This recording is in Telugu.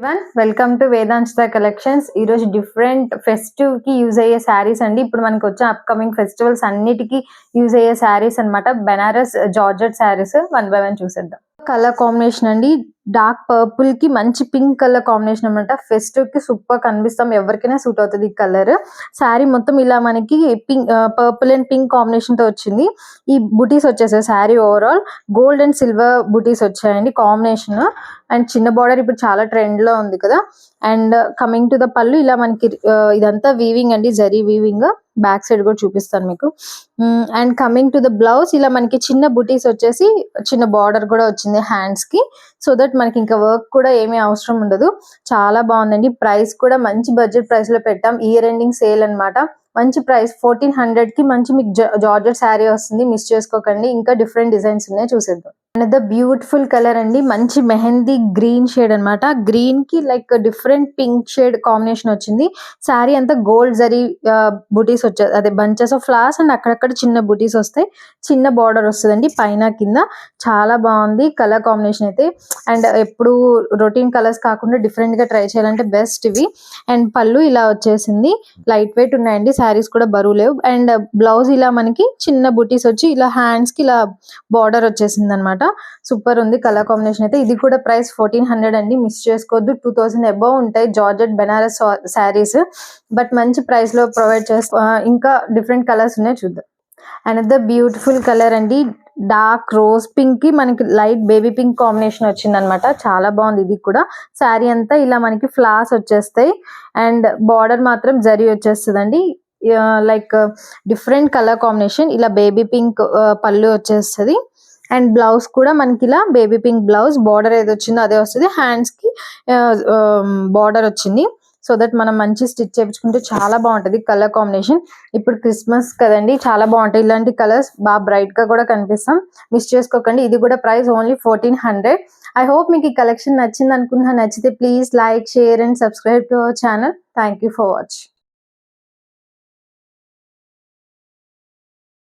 Welcome to వేదాంశిత collections. ఈ రోజు డిఫరెంట్ ఫెస్టివ్ కి యూజ్ అయ్యే శారీస్ అండి. ఇప్పుడు మనకి వచ్చే అప్కమింగ్ ఫెస్టివల్స్ అన్నిటికీ యూజ్ అయ్యే శారీస్ అన్నమాట. బెనారస్ జార్జెట్ శారీస్ 1 by 1 చూసేద్దాం. కలర్ కాంబినేషన్ అండి, డార్క్ పర్పుల్ కి మంచి పింక్ కలర్ కాంబినేషన్ అనమాట. ఫెస్టివ్ కి సూపర్ కనిపిస్తాం, ఎవరికైనా సూట్ అవుతుంది ఈ కలర్. శారీ మొత్తం ఇలా మనకి pink, purple and pink combination తో వచ్చింది. ఈ బుటీస్ వచ్చేసాయి. Sari overall gold and silver బుటీస్ వచ్చాయండి కాంబినేషన్. అండ్ చిన్న బార్డర్ ఇప్పుడు చాలా ట్రెండ్ లో ఉంది కదా. అండ్ కమింగ్ టు ద పళ్ళు, ఇలా మనకి ఇదంతా వీవింగ్ అండి, జరీ వీవింగ్. బ్యాక్ సైడ్ కూడా చూపిస్తాను మీకు. And coming to the blouse, ఇలా మనకి చిన్న బుటీస్ వచ్చేసి చిన్న బార్డర్ కూడా వచ్చింది హ్యాండ్స్ కి. సో దట్ మనకి ఇంకా వర్క్ కూడా ఏమీ అవసరం ఉండదు. చాలా బాగుందండి. ప్రైస్ కూడా మంచి బడ్జెట్ ప్రైస్ లో పెట్టాం. ఇయర్ ఎండింగ్ సేల్ అన్నమాట. మంచి ప్రైస్ 1400 కి మంచి మీకు జార్జెట్ శారీ వస్తుంది. మిస్ చేసుకోకండి. ఇంకా డిఫరెంట్ డిజైన్స్ ఉన్నాయి, చూసేద్దాం. అనదర్ బ్యూటిఫుల్ కలర్ అండి, మంచి మెహందీ గ్రీన్ షేడ్ అన్నమాట. గ్రీన్ కి like different pink shade combination వచ్చింది. శారీ అంతా గోల్డ్ జరీ బుటీస్ వచ్చాయి, అదే బంచెస్ ఆఫ్ ఫ్లవర్స్ అండ్ అక్కడక్కడ చిన్న బుటీస్ వస్తాయి. చిన్న బార్డర్ వస్తుందండి పైన కింద. చాలా బాగుంది కలర్ కాంబినేషన్ అయితే. అండ్ ఎప్పుడు రొటీన్ కలర్స్ కాకుండా డిఫరెంట్ గా ట్రై చేయాలంటే బెస్ట్ ఇవి. అండ్ పళ్ళు ఇలా వచ్చేసింది, లైట్ వెయిట్ ఉన్నాయండి. శారీస్ కూడా బరువు లేవు. అండ్ బ్లౌజ్ ఇలా మనకి చిన్న బుటీస్ వచ్చి ఇలా హ్యాండ్స్ కి ఇలా బార్డర్ వచ్చేసింది అనమాట. సూపర్ ఉంది కలర్ కాంబినేషన్ అయితే. ఇది కూడా ప్రైస్ 1400 అండి, మిస్ చేసుకోవద్దు. 2000 అబౌవ్ ఉంటాయి జార్జెట్ బెనారస్ శారీస్, బట్ మంచి ప్రైస్ లో ప్రొవైడ్ చేస్తా. ఇంకా డిఫరెంట్ కలర్స్ ఉన్నాయి, చూద్దాం. అనదర్ బ్యూటిఫుల్ కలర్ అండి, డార్క్ రోజ్ పింక్ కి మనకి లైట్ బేబీ పింక్ కాంబినేషన్ వచ్చింది అనమాట. చాలా బాగుంది ఇది కూడా. శారీ అంతా ఇలా మనకి ఫ్లవర్స్ వచ్చేస్తాయి అండ్ బార్డర్ మాత్రం జరీ వచ్చేస్తుందండి. Like different colour combination. ఇలా బేబీ పింక్ పళ్ళు వచ్చేస్తుంది. అండ్ బ్లౌజ్ కూడా మనకి ఇలా బేబీ పింక్ బ్లౌజ్, బార్డర్ ఏది వచ్చిందో అదే వస్తుంది. హ్యాండ్స్ కి బార్డర్ వచ్చింది. సో దట్ మనం మంచి స్టిచ్ చేయించుకుంటే చాలా బాగుంటది కలర్ కాంబినేషన్. ఇప్పుడు క్రిస్మస్ కదండి, చాలా బాగుంటాయి ఇలాంటి కలర్స్. బాగా బ్రైట్ గా కూడా కనిపిస్తాం, మిస్ చేసుకోకండి. ఇది కూడా ప్రైస్ ఓన్లీ 1400. ఐ హోప్ మీకు ఈ కలెక్షన్ నచ్చింది అనుకుంటున్నా. నచ్చితే please like, share and subscribe to our channel. Thank you for watching.